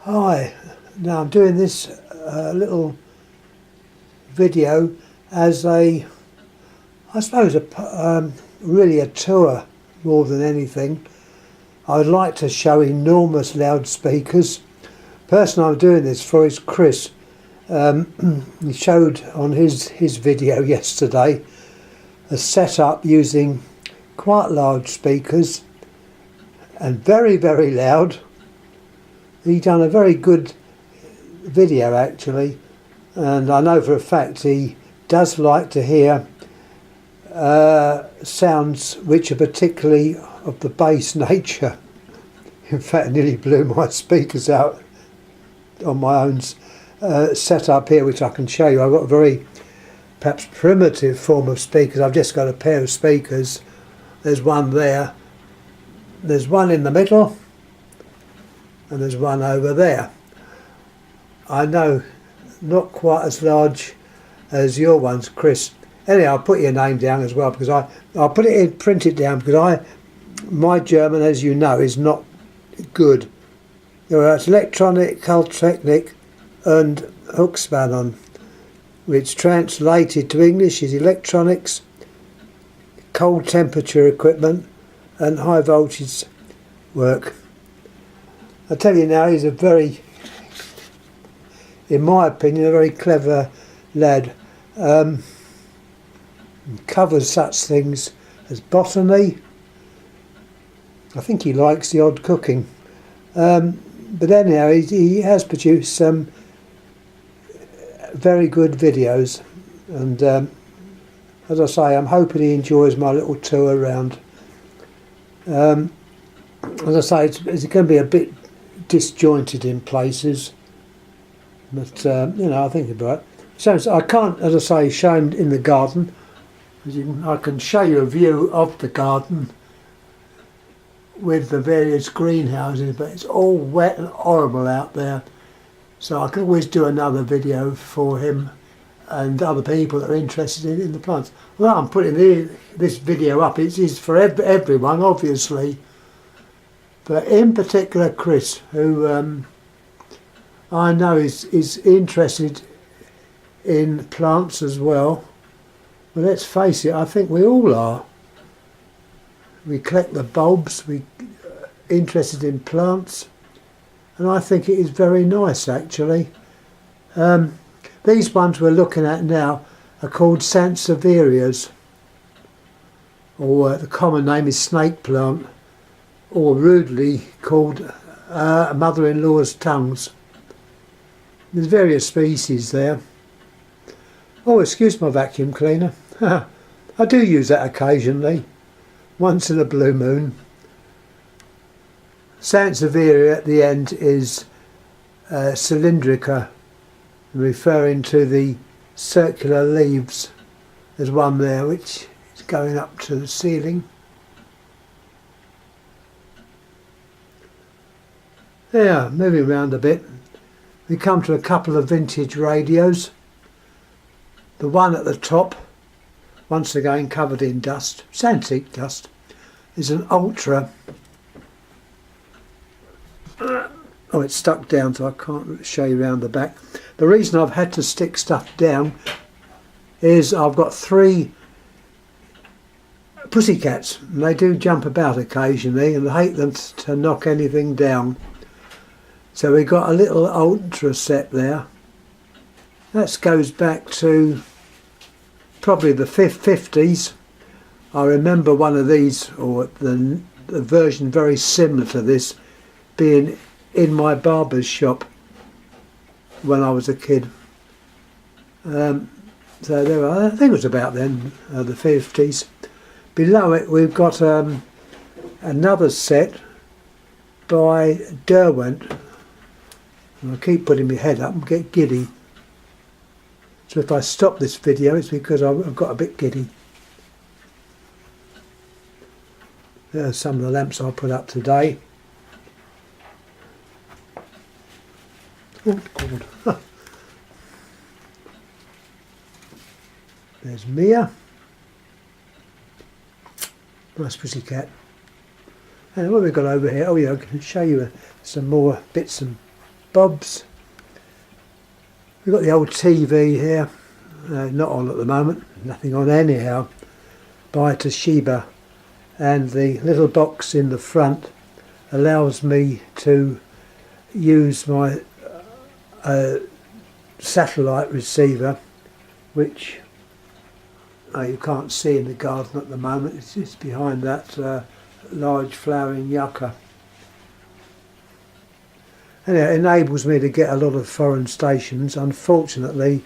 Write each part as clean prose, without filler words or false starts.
Hi, now I'm doing this little video as I suppose really a tour more than anything. I would like to show enormous loudspeakers. The person I'm doing this for is Chris. He showed on his video yesterday a setup using quite large speakers and very loud. He done a very good video actually, and I know for a fact he does like to hear sounds which are particularly of the bass nature. In fact, nearly blew my speakers out on my own setup here, which I can show you. I've got a very perhaps primitive form of speakers. I've just got a pair of speakers. There's one there, there's one in the middle, and there's one over there. I know, not quite as large as your ones, Chris. Anyhow, I'll put your name down as well, because I'll put it in, print it down, because my German, as you know, is not good. It's Electronic, Kaltetechnic and Hochspannung, which translated to English is electronics, cold temperature equipment and high voltage work. I tell you now, he's a very, in my opinion, a very clever lad. Covers such things as botany. I think he likes the odd cooking. But anyhow, he has produced some very good videos, and as I say, I'm hoping he enjoys my little tour around. As I say, it's going to be a bit disjointed in places, but you know, I think it's right. So I can't, as I say, show him in the garden. I can show you a view of the garden with the various greenhouses, but it's all wet and horrible out there. So I can always do another video for him and other people that are interested in the plants. Well, I'm putting this video up. It is for everyone, obviously, but in particular Chris, who I know is interested in plants as well. But let's face it, I think we all are. We collect the bulbs, we're interested in plants, and I think it is very nice actually. These ones we're looking at now are called Sansevierias, or the common name is snake plant, or rudely called mother-in-law's tongues. There's various species there. Oh, excuse my vacuum cleaner. I do use that occasionally, once in a blue moon. Sansevieria at the end is cylindrica, referring to the circular leaves. There's one there which is going up to the ceiling. Yeah, moving around a bit, we come to a couple of vintage radios. The one at the top, once again covered in dust, antique dust, is an Ultra. Oh, it's stuck down, so I can't show you around the back. The reason I've had to stick stuff down is I've got 3 pussycats, and they do jump about occasionally, and I hate them to knock anything down. So we've got a little Ultra set there. That goes back to probably the 50s. I remember one of these, or the version very similar to this, being in my barber's shop when I was a kid. So there are, I think it was about then, the 50s. Below it we've got another set by Derwent. And I keep putting my head up and get giddy. So if I stop this video, it's because I've got a bit giddy. There's some of the lamps I put up today. Oh God. There's Mia. Nice pussycat. And what have we got over here? Oh yeah, I can show you some more bits and bobs. We've got the old TV here, not on at the moment, nothing on anyhow, by Toshiba, and the little box in the front allows me to use my satellite receiver, which you can't see in the garden at the moment. It's just behind that large flowering yucca. And it enables me to get a lot of foreign stations. Unfortunately,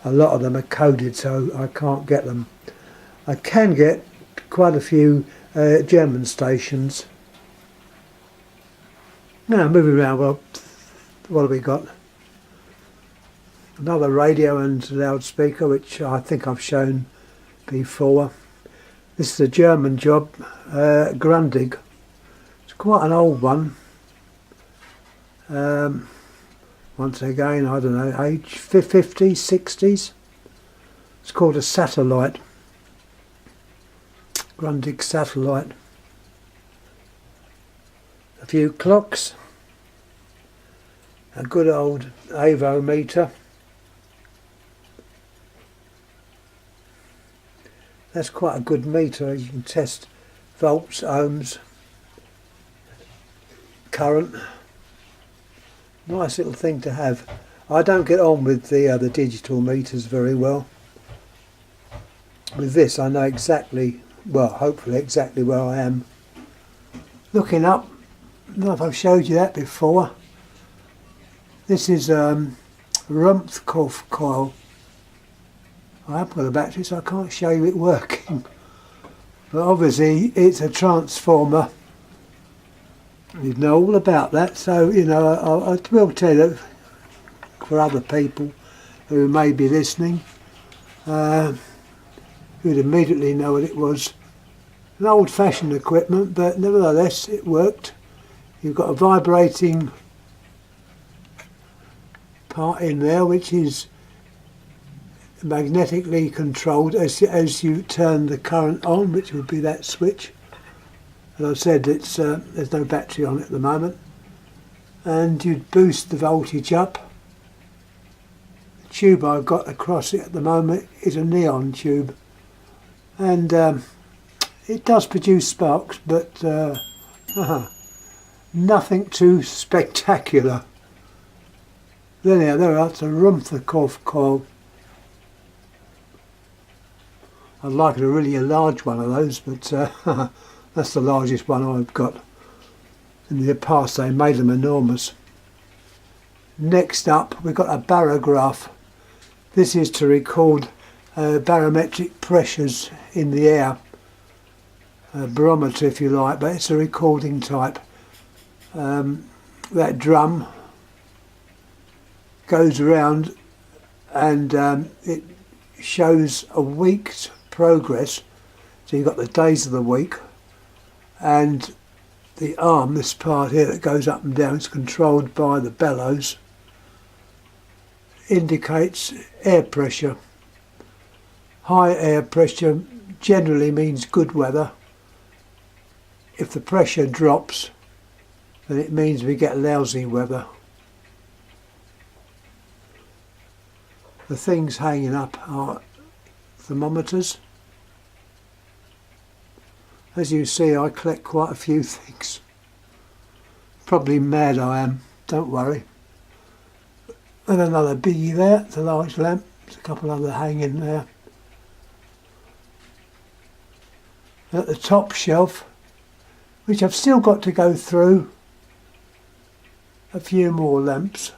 a lot of them are coded, so I can't get them. I can get quite a few German stations. Now, moving around, well, what have we got? Another radio and loudspeaker, which I think I've shown before. This is a German job, Grundig. It's quite an old one. Once again, I don't know, age 50s, 60s. It's called a satellite. Grundig satellite. A few clocks. A good old AVO meter. That's quite a good meter. You can test volts, ohms, current. Nice little thing to have. I don't get on with the digital meters very well. With this I know exactly, well, hopefully exactly where I am. Looking up, I don't know if I've showed you that before. This is Rumpfkopf coil. I haven't got a battery, so I can't show you it working. But obviously it's a transformer. You know all about that, so you know I will tell you for other people who may be listening, who'd immediately know what it was. An old-fashioned equipment, but nevertheless it worked. You've got a vibrating part in there, which is magnetically controlled as you turn the current on, which would be that switch. As I said, it's there's no battery on it at the moment, and you'd boost the voltage up. The tube I've got across it at the moment is a neon tube, and it does produce sparks, but nothing too spectacular. There are, it's a Rumpfkopf coil. I'd like a really large one of those, but that's the largest one I've got. In the past they made them enormous. Next up we've got a barograph. This is to record barometric pressures in the air. A barometer if you like, but it's a recording type. That drum goes around and it shows a week's progress. So you've got the days of the week, and the arm, this part here that goes up and down, is controlled by the bellows, indicates air pressure. High air pressure generally means good weather. If the pressure drops, then it means we get lousy weather. The things hanging up are thermometers. As you see, I collect quite a few things. Probably mad I am, don't worry. And another biggie there, it's a large lamp. There's a couple other hanging there. At the top shelf, which I've still got to go through, a few more lamps.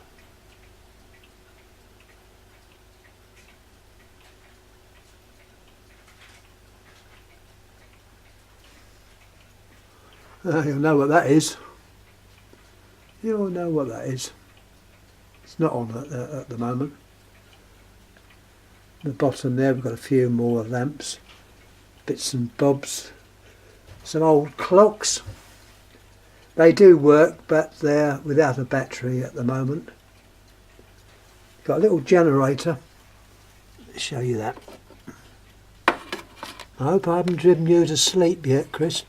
You'll know what that is. You'll know what that is. It's not on at the moment. At the bottom there we've got a few more lamps, bits and bobs, some old clocks. They do work, but they're without a battery at the moment. Got a little generator. Let's show you that. I hope I haven't driven you to sleep yet, Chris.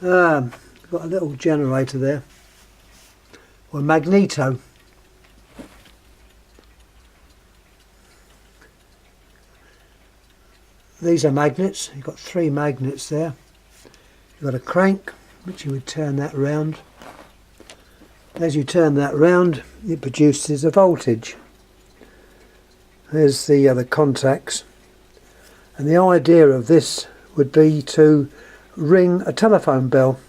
Got a little generator there, or magneto. these are magnets. You've got 3 magnets there. You've got a crank, which you would turn that round. As you turn that round, it produces a voltage. There's the other contacts. And the idea of this would be to ring a telephone bell.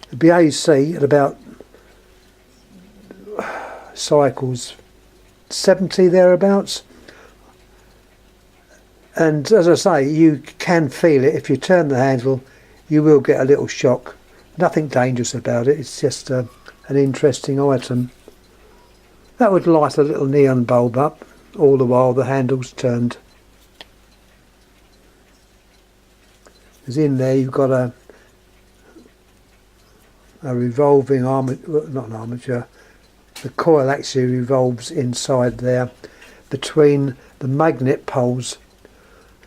It'd be AC at about cycles 70 thereabouts. And as I say, you can feel it. If you turn the handle, you will get a little shock. Nothing dangerous about it. It's just an interesting item. That would light a little neon bulb up all the while the handle's turned. Because in there you've got a revolving armature, not an armature, the coil actually revolves inside there between the magnet poles.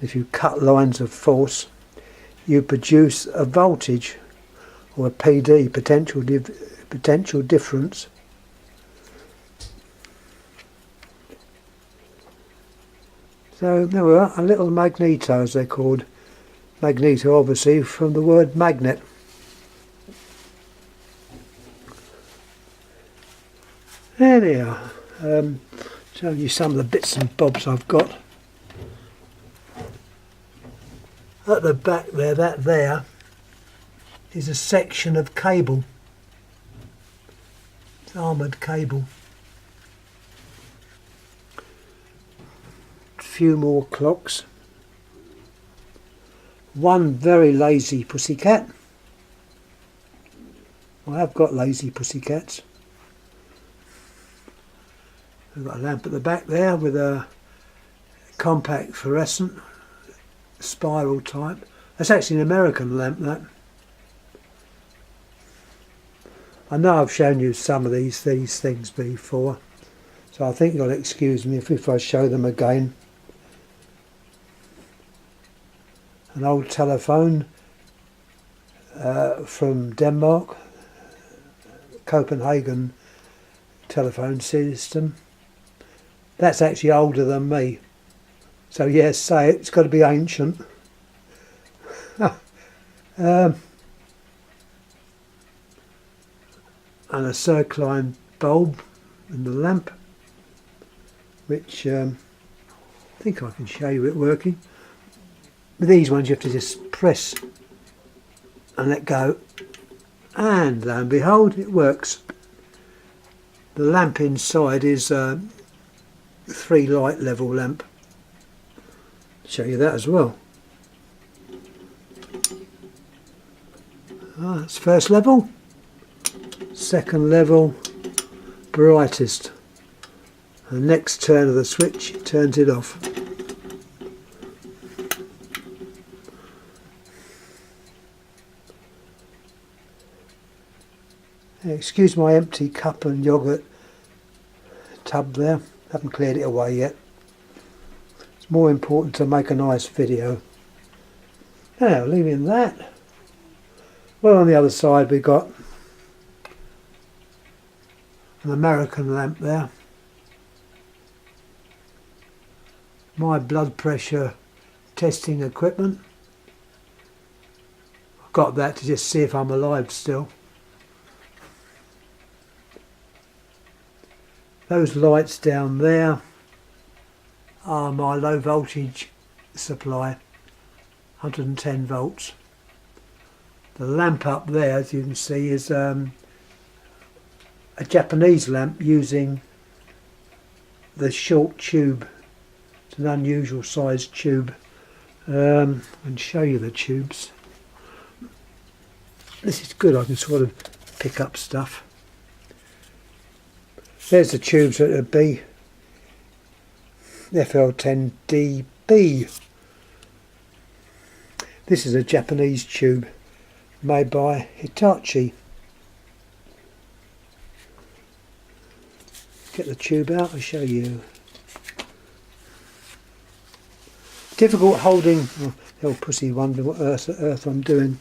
If you cut lines of force, you produce a voltage, or a PD, potential difference. So there we are, a little magneto, as they're called. Magneto, obviously, from the word magnet. There they are. Showing you some of the bits and bobs I've got. At the back there, that there is a section of cable. It's armoured cable. A few more clocks. One very lazy pussycat. I have got lazy pussycats. I've got a lamp at the back there with a compact fluorescent spiral type. That's actually an American lamp, that. I know I've shown you some of these things before, so I think you'll excuse me if I show them again. An old telephone from Denmark, Copenhagen telephone system. That's actually older than me. So yes, say it, it's got to be ancient. And a circline bulb in the lamp, which I think I can show you it working. With these ones you have to just press and let go, and lo and behold, it works. The lamp inside is a 3 light level lamp. Show you that as well. That's first level. Second level, brightest. The next turn of the switch turns it off. Excuse my empty cup and yoghurt tub there. Haven't cleared it away yet. It's more important to make a nice video. Now, leaving that. Well, on the other side we got an American lamp there. My blood pressure testing equipment. I've got that to just see if I'm alive still. Those lights down there are my low voltage supply, 110 volts. The lamp up there, as you can see, is a Japanese lamp using the short tube. It's an unusual sized tube. I can show you the tubes. This is good, I can sort of pick up stuff. There's the tubes that would be FL10DB. This is a Japanese tube made by Hitachi. Get the tube out, I'll show you. Difficult holding, oh, the old pussy wonder what earth I'm doing.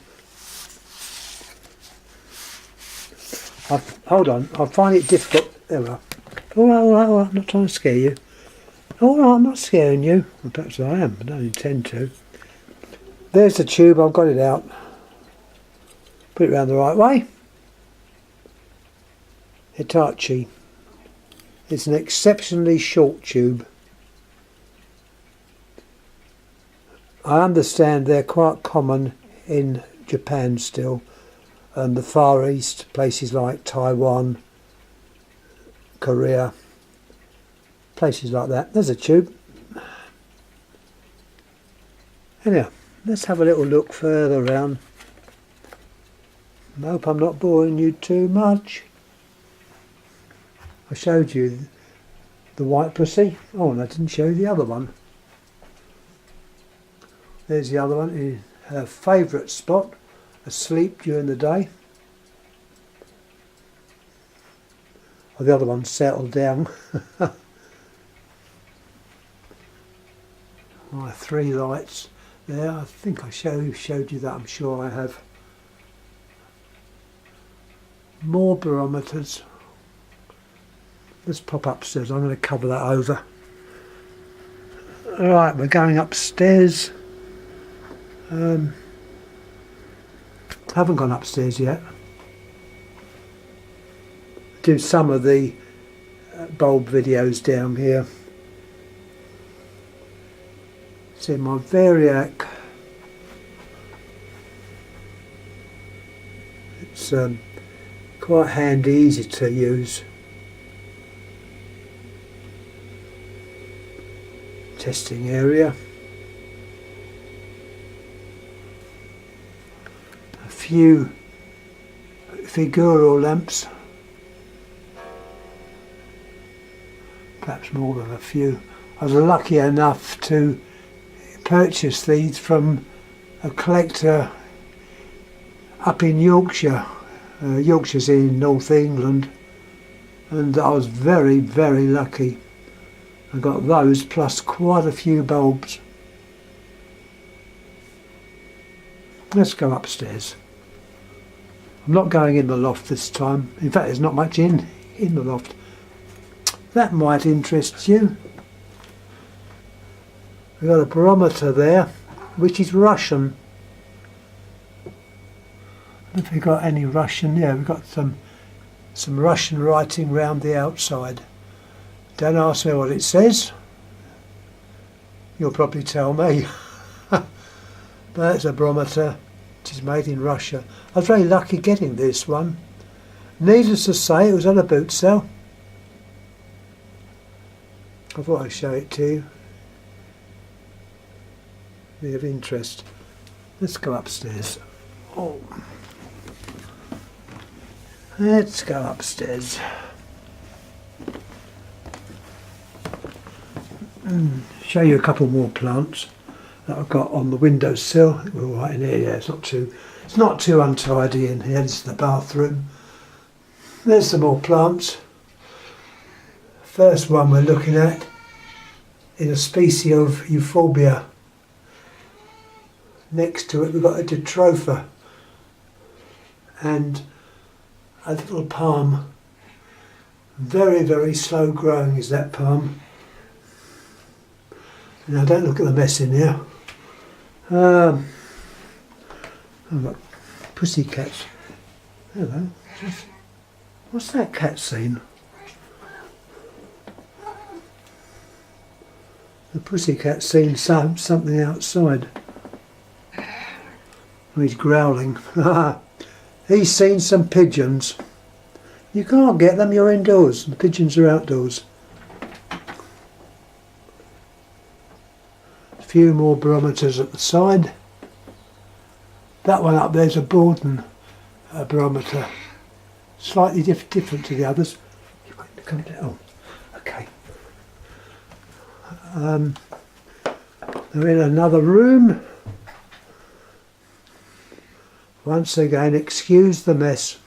Hold on, I find it difficult. There we are. Alright, I'm not trying to scare you. Alright, I'm not scaring you. Well, perhaps I am, I don't intend to. There's the tube, I've got it out. Put it around the right way. Hitachi. It's an exceptionally short tube. I understand they're quite common in Japan still, and the Far East, places like Taiwan, Korea, places like that. There's a tube. Anyhow, let's have a little look further around. I hope I'm not boring you too much. I showed you the white pussy. Oh, and I didn't show you the other one. There's the other one, in her favourite spot, asleep during the day. Well, the other one settled down. My 3 lights there. I think I showed you that, I'm sure I have. More barometers. Let's pop upstairs. I'm going to cover that over. Alright, we're going upstairs. I haven't gone upstairs yet. Do some of the bulb videos down here. See my Variac. It's quite handy, easy to use. Testing area. A few figural lamps. Perhaps more than a few. I was lucky enough to purchase these from a collector up in Yorkshire. Yorkshire's in North England, and I was very, very lucky. I got those plus quite a few bulbs. Let's go upstairs. I'm not going in the loft this time. In fact, there's not much in the loft. That might interest you. We've got a barometer there, which is Russian. I don't know if we've got any Russian. Yeah, we've got some Russian writing round the outside. Don't ask me what it says. You'll probably tell me. But it's a barometer which is made in Russia. I was very lucky getting this one. Needless to say, it was at a boot sale. I thought I'd show it to you. Be of interest. Let's go upstairs. Oh. Let's go upstairs. Show you a couple more plants that I've got on the windowsill. We're all right in here. Yeah, it's not too untidy in here. This is the bathroom. There's some more plants. First one we're looking at is a species of euphorbia. Next to it we've got a jatropha and a little palm. Very, very slow growing is that palm. Now don't look at the mess in here. I've got pussycats. Hello. What's that cat scene? The pussycat seen something outside. Oh, he's growling. He's seen some pigeons. You can't get them, you're indoors. The pigeons are outdoors. A few more barometers at the side. That one up there's a Borden barometer. Slightly different to the others. You're going to come down. Oh, okay. They're in another room. Once again, excuse the mess.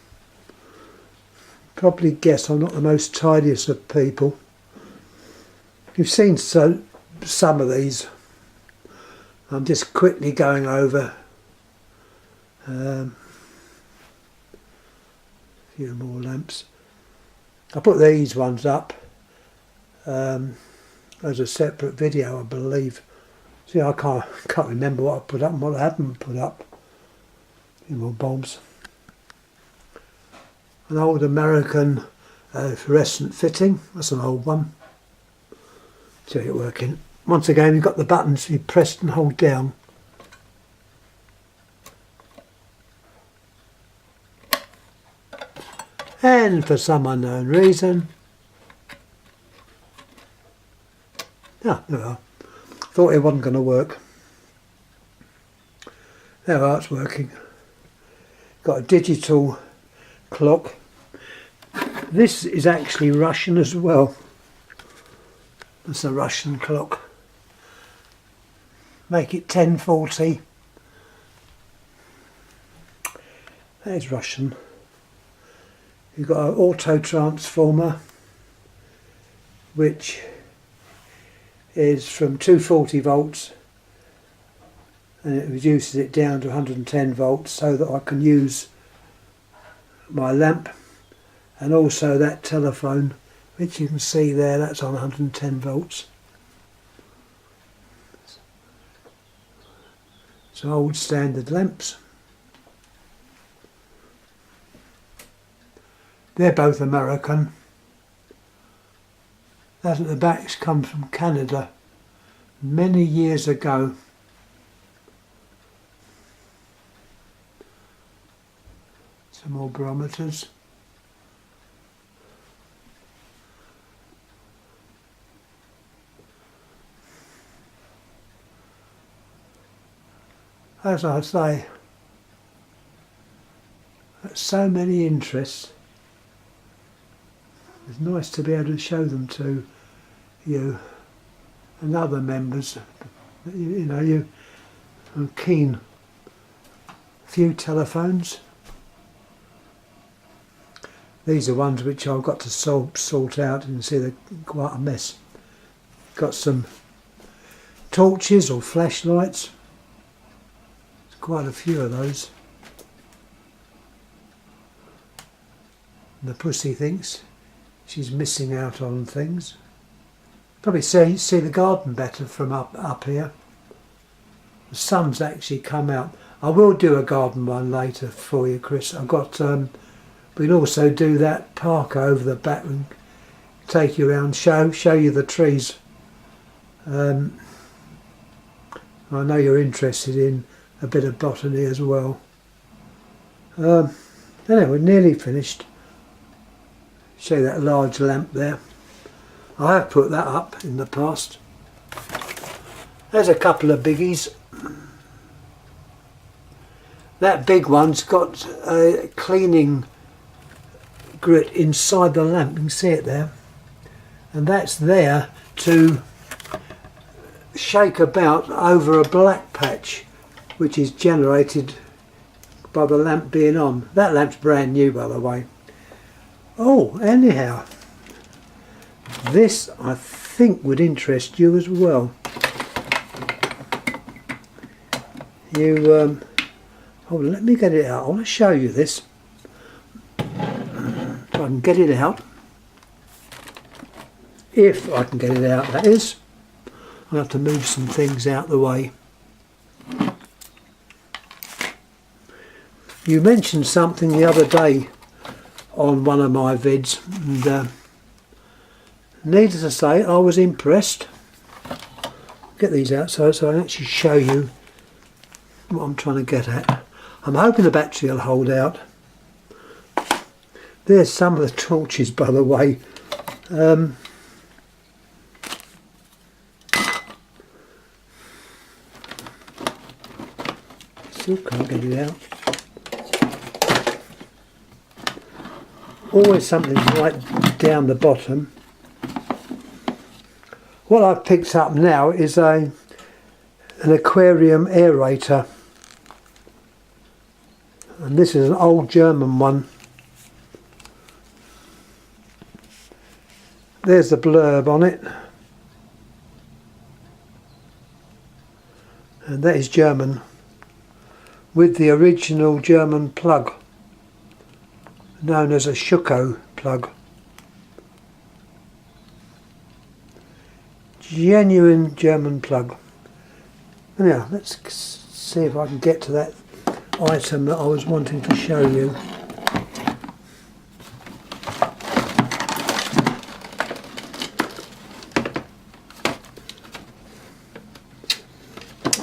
Probably guess I'm not the most tidiest of people. You've seen some of these. I'm just quickly going over a few more lamps. I put these ones up as a separate video, I believe. See, I can't remember what I put up and what I haven't put up. A few more bulbs. An old American fluorescent fitting. That's an old one. See it working. Once again, you've got the buttons you press and hold down. And for some unknown reason, there we are. Thought it wasn't going to work. There we are, it's working. Got a digital clock. This is actually Russian as well. It's a Russian clock. Make it 10:40. That is Russian. You've got an auto transformer, which is from 240 volts, and it reduces it down to 110 volts so that I can use my lamp, and also that telephone, which you can see there, that's on 110 volts. It's old standard lamps. They're both American. That at the back's come from Canada many years ago. Some more barometers. As I say, so many interests. It's nice to be able to show them to you and other members. You know, you are keen. Few telephones. These are ones which I've got to sort out, and see they're quite a mess. Got some torches or flashlights. There's quite a few of those. And the pussy thinks she's missing out on things. Probably see the garden better from up here. The sun's actually come out. I will do a garden one later for you, Chris. I've got. We can also do that park over the back and take you around, show you the trees. I know you're interested in a bit of botany as well. Anyway, we're nearly finished. Show you that large lamp there. I have put that up in the past. There's a couple of biggies. That big one's got a cleaning grit inside the lamp. You can see it there. And that's there to shake about over a black patch, which is generated by the lamp being on. That lamp's brand new, by the way. Oh, anyhow, this I think would interest you as well. You, hold on, let me get it out. I want to show you this. If I can get it out. If I can get it out, that is. I'll have to move some things out the way. You mentioned something the other day on one of my vids, and needless to say, I was impressed. Get these out so I can actually show you what I'm trying to get at. I'm hoping the battery will hold out. There's some of the torches, by the way. Still can't get it out. Always something right down the bottom. What I've picked up now is an aquarium aerator, and this is an old German one. There's the blurb on it, and that is German, with the original German plug, known as a Schuko plug. Genuine German plug. Now let's see if I can get to that item that I was wanting to show you.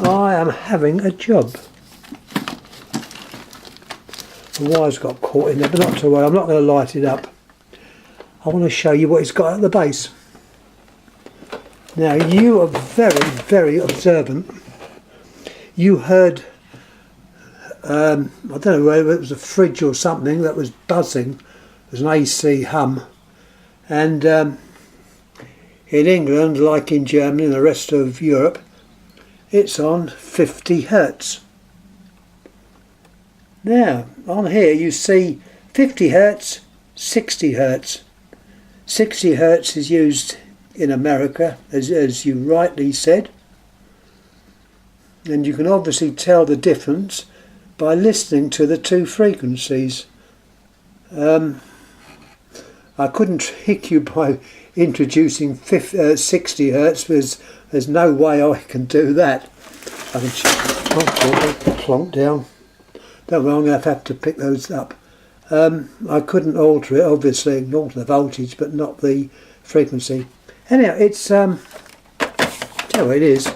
I am having a job. The wire's got caught in there, but not to worry, I'm not going to light it up. I want to show you what it's got at the base. Now you are very, very observant. You heard, I don't know whether it was a fridge or something that was buzzing. It was an AC hum. And in England, like in Germany and the rest of Europe, it's on 50 Hertz. Now, on here you see 50 Hertz, 60 Hertz. 60 Hertz is used in America, as you rightly said. And you can obviously tell the difference by listening to the two frequencies. I couldn't trick you by introducing 60 Hertz because there's no way I can do that. I can plonk down. Don't worry, I'm going to have to pick those up. I couldn't alter it, obviously, I can alter the voltage, but not the frequency. Anyhow, it's, tell you what it is.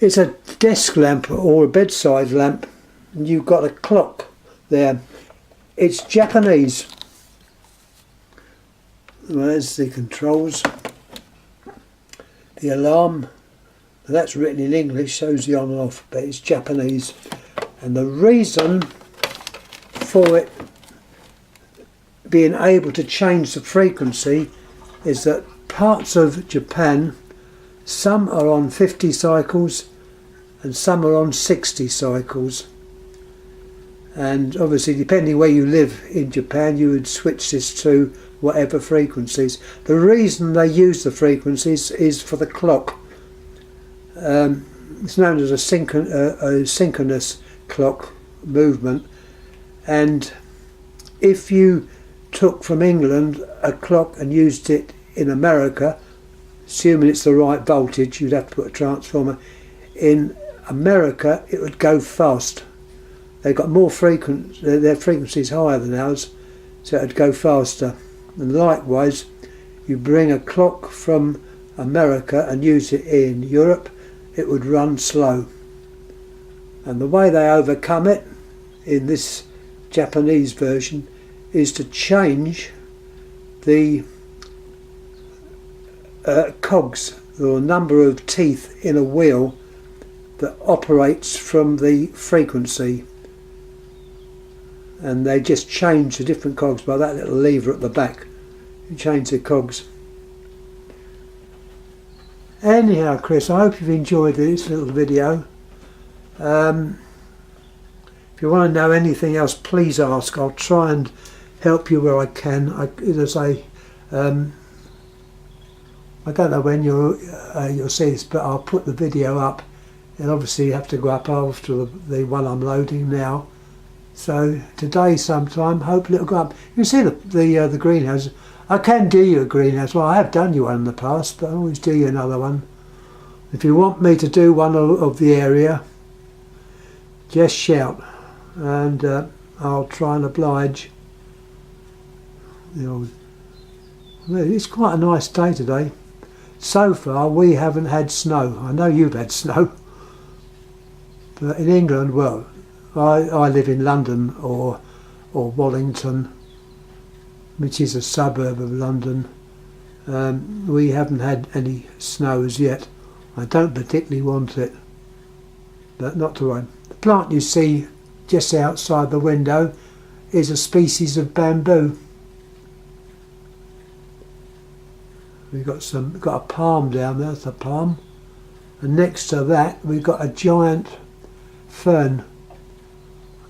It's a desk lamp or a bedside lamp, and you've got a clock there. It's Japanese. There's the controls. The alarm, that's written in English, shows the on and off, but it's Japanese. And the reason for it being able to change the frequency is that parts of Japan, some are on 50 cycles and some are on 60 cycles. And obviously, depending where you live in Japan, you would switch this to whatever frequencies. The reason they use the frequencies is for the clock. It's known as a synchronous clock movement, and if you took from England a clock and used it in America, assuming it's the right voltage, you'd have to put a transformer. In America it would go fast. They've got more their frequency's higher than ours, so it would go faster. And likewise, you bring a clock from America and use it in Europe, it would run slow. And the way they overcome it in this Japanese version is to change the cogs, or number of teeth in a wheel that operates from the frequency. And they just change the different cogs by that little lever at the back. You change the cogs. Anyhow, Chris, I hope you've enjoyed this little video. If you want to know anything else, please ask. I'll try and help you where I can. As I don't know when you'll see this, but I'll put the video up. And obviously you have to go up after the one I'm loading now. So today sometime, hopefully it'll go up. You can see the greenhouse. I can do you a greenhouse. Well, I have done you one in the past, but I'll always do you another one. If you want me to do one of the area, just shout, and I'll try and oblige. It's quite a nice day today. So far we haven't had snow. I know you've had snow, but in England, well, I live in London or Wallington, which is a suburb of London. We haven't had any snow as yet. I don't particularly want it, but not to worry. The plant you see just outside the window is a species of bamboo. We've got a palm down there, that's a palm, and next to that we've got a giant fern.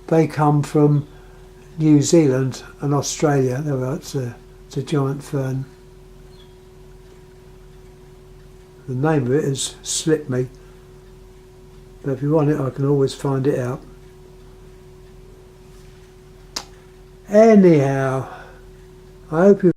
They come from New Zealand and Australia. It's a giant fern. The name of it is Slip Me, but if you want it I can always find it out. Anyhow, I hope you